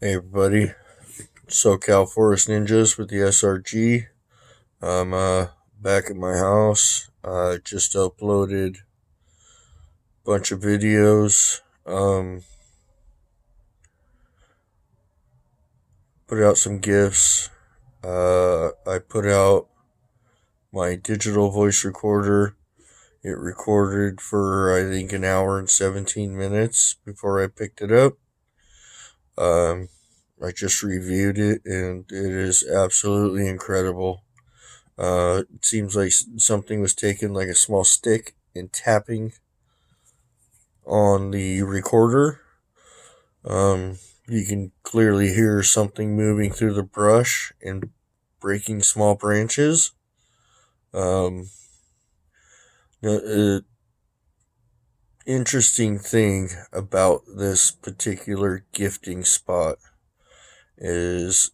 Hey everybody, SoCal Forest Ninjas with the SRG. I'm back at my house. I just uploaded a bunch of videos. Put out some GIFs. I put out my digital voice recorder. It recorded for I think an hour and 17 minutes before I picked it up. I just reviewed it and it is absolutely incredible. It seems like something was taken, like a small stick, and tapping on the recorder. You can clearly hear something moving through the brush and breaking small branches. The interesting thing about this particular gifting spot is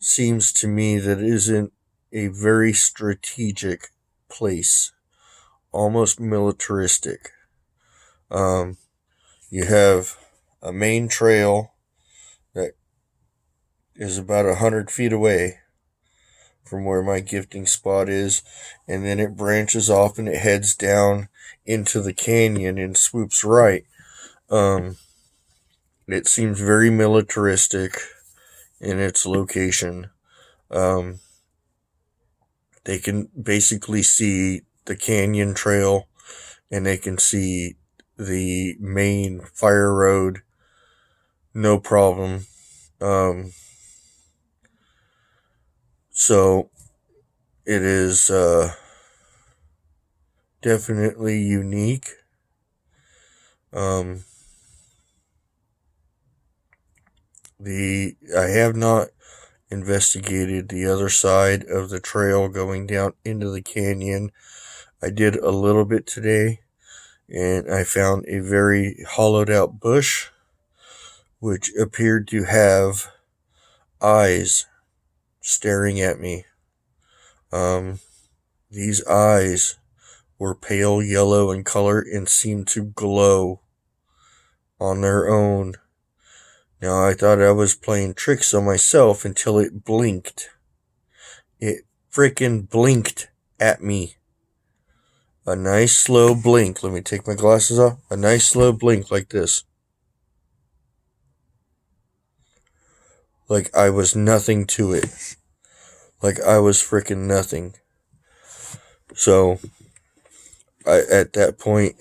seems to me that it isn't a very strategic place, almost militaristic. You have a main trail that is about 100 feet away from where my gifting spot is, and then it branches off and it heads down into the canyon and swoops right. It seems very militaristic in its location. They can basically see the canyon trail and they can see the main fire road, no problem. So it is definitely unique. I have not investigated the other side of the trail going down into the canyon. I did a little bit today, and I found a very hollowed out bush which appeared to have eyes staring at me. These eyes were pale yellow in color and seemed to glow on their own. Now, I thought I was playing tricks on myself until it blinked. It frickin' blinked at me. A nice slow blink. Let me take my glasses off. A nice slow blink like this. Like I was nothing to it. Like I was frickin' nothing. So, at that point,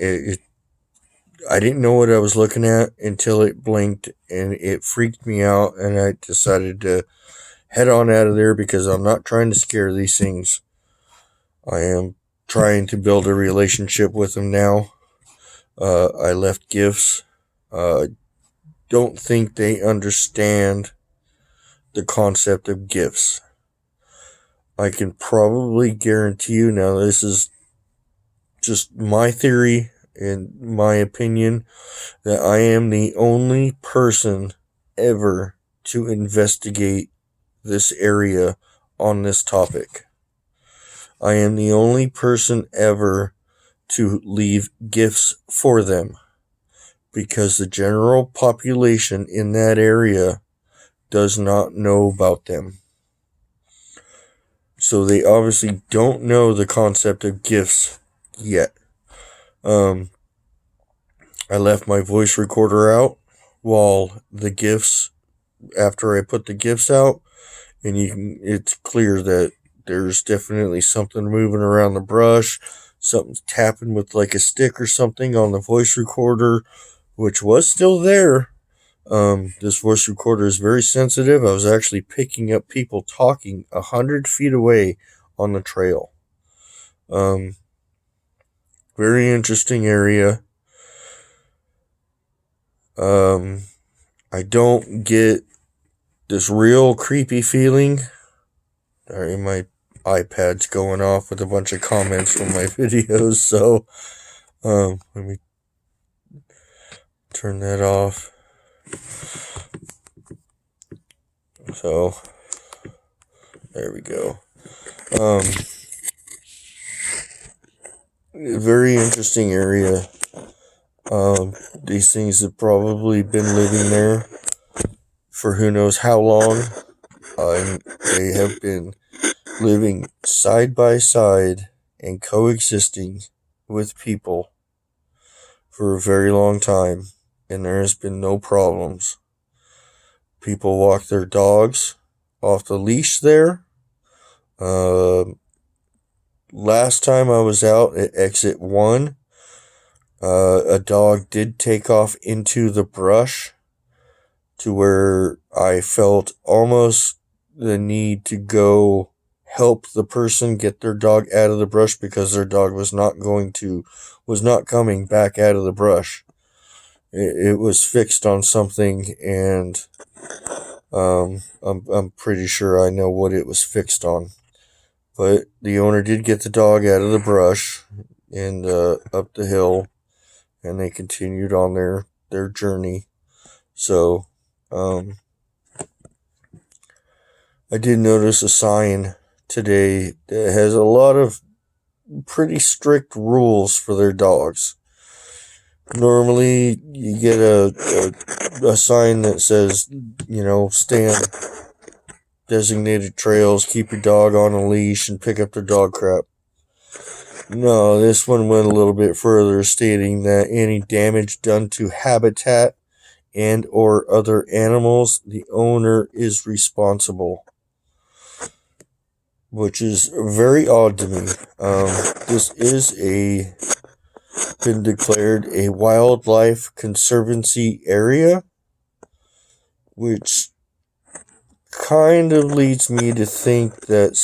I didn't know what I was looking at until it blinked, and it freaked me out, and I decided to head on out of there because I'm not trying to scare these things. I am trying to build a relationship with them now. I left gifts. Don't think they understand the concept of gifts. I can probably guarantee you, now this is just my theory and my opinion, that I am the only person ever to investigate this area on this topic. I am the only person ever to leave gifts for them, because the general population in that area does not know about them. So they obviously don't know the concept of gifts yet. I left my voice recorder out while the gifts, after I put the gifts out, and it's clear that there's definitely something moving around the brush. Something's tapping with like a stick or something on the voice recorder, which was still there. This voice recorder is very sensitive. I was actually picking up people talking 100 feet away on the trail. Very interesting area. I don't get this real creepy feeling. Sorry, my iPad's going off with a bunch of comments from my videos, so let me turn that off. So there we go. Very interesting area. These things have probably been living there for who knows how long. They have been living side by side and coexisting with people for a very long time, and there has been no problems. People walk their dogs off the leash there. Last time I was out at exit 1, a dog did take off into the brush to where I felt almost the need to go help the person get their dog out of the brush because their dog was not coming back out of the brush. It was fixed on something, and I'm pretty sure I know what it was fixed on. But the owner did get the dog out of the brush and up the hill, and they continued on their journey. So I did notice a sign today that has a lot of pretty strict rules for their dogs. Normally, you get a sign that says, stay on designated trails, keep your dog on a leash, and pick up their dog crap. No, this one went a little bit further, stating that any damage done to habitat and or other animals, the owner is responsible, which is very odd to me. This is been declared a wildlife conservancy area, which kind of leads me to think that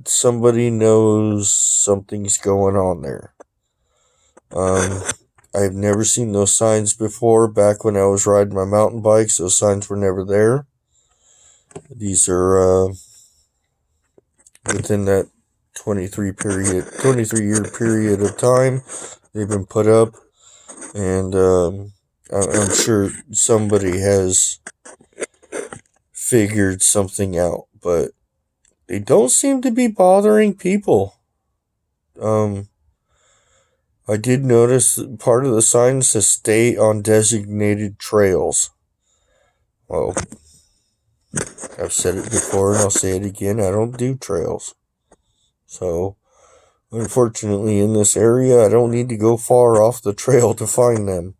somebody knows something's going on there. I've never seen those signs before. Back when I was riding my mountain bikes, those signs were never there. These are within that 23-year period of time they've been put up, and I'm sure somebody has figured something out, but they don't seem to be bothering people. I did notice that part of the sign says stay on designated trails. Well, I've said it before and I'll say it again, I don't do trails. So, unfortunately, in this area, I don't need to go far off the trail to find them.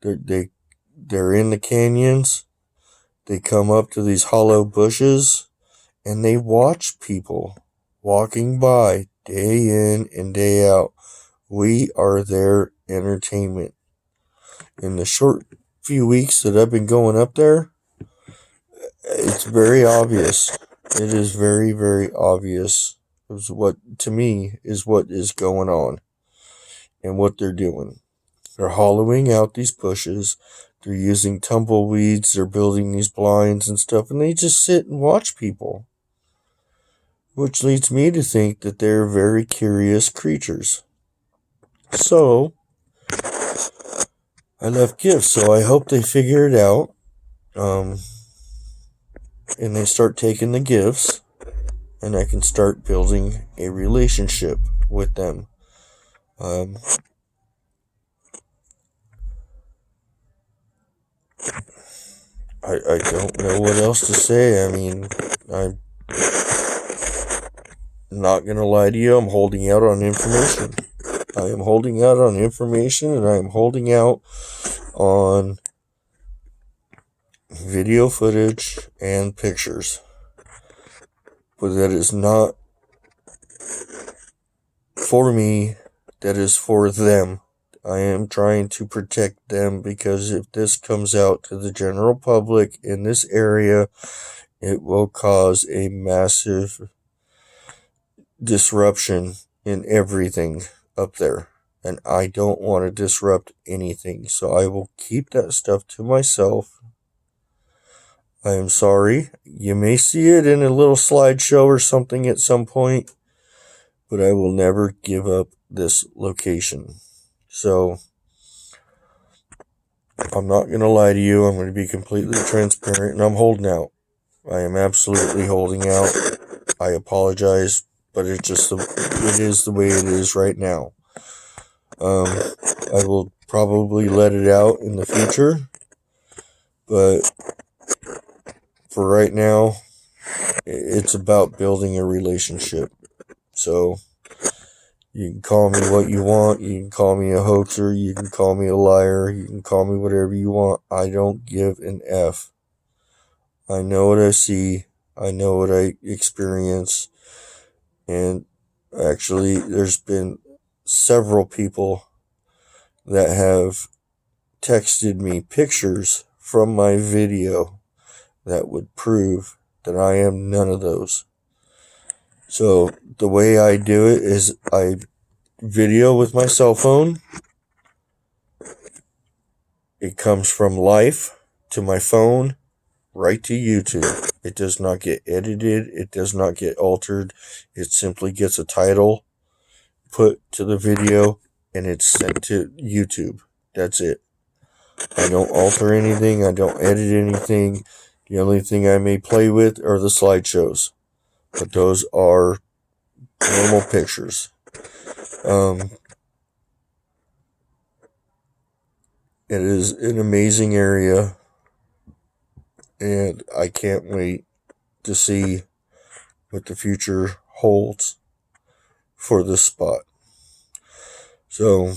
They're in the canyons. They come up to these hollow bushes, and they watch people walking by day in and day out. We are their entertainment. In the short few weeks that I've been going up there, it's very obvious. It is very, very obvious what is going on and what they're doing. They're hollowing out these bushes. They're using tumbleweeds. They're building these blinds and stuff, and they just sit and watch people, which leads me to think that they're very curious creatures. So, I left gifts, so I hope they figure it out, and they start taking the gifts, and I can start building a relationship with them. I don't know what else to say. I mean, I'm not going to lie to you. I'm holding out on information. I am holding out on information, and I am holding out on video footage and pictures. But that is not for me. That is for them. I am trying to protect them, because if this comes out to the general public in this area, it will cause a massive disruption in everything up there. And I don't want to disrupt anything, so I will keep that stuff to myself. I am sorry. You may see it in a little slideshow or something at some point, but I will never give up this location. So, I'm not going to lie to you. I'm going to be completely transparent, and I'm holding out. I am absolutely holding out. I apologize, but it is the way it is right now. I will probably let it out in the future, but for right now, it's about building a relationship. So you can call me what you want. You can call me a hoaxer. You can call me a liar. You can call me whatever you want. I don't give an F. I know what I see. I know what I experience. And actually, there's been several people that have texted me pictures from my video that would prove that I am none of those. So the way I do it is I video with my cell phone. It comes from life to my phone right to YouTube. It does not get edited. It does not get altered. It simply gets a title put to the video and it's sent to YouTube. That's it. I don't alter anything. I don't edit anything. The only thing I may play with are the slideshows, but those are normal pictures. It is an amazing area, and I can't wait to see what the future holds for this spot. So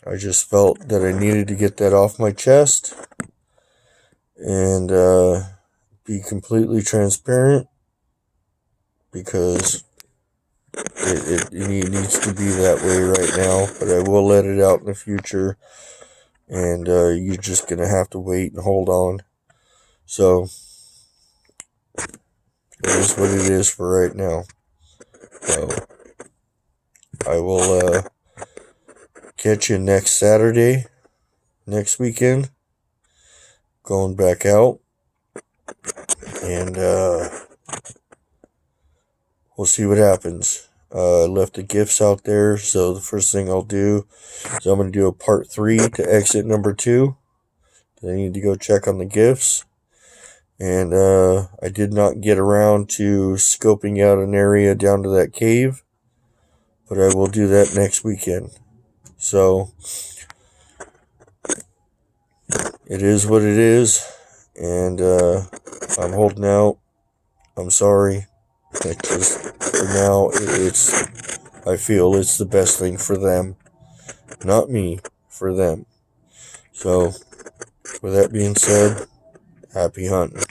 I just felt that I needed to get that off my chest and be completely transparent, because it needs to be that way right now. But I will let it out in the future, and you're just going to have to wait and hold on. So it is what it is for right now. So I will catch you next Saturday, next weekend, going back out, and we'll see what happens. I left the gifts out there, so the first thing I'll do is I'm going to do a part 3 to exit number 2. I need to go check on the gifts. And I did not get around to scoping out an area down to that cave, but I will do that next weekend. So it is what it is, and I'm holding out. I'm sorry. For now, I feel it's the best thing for them. Not me, for them. So, with that being said, happy hunting.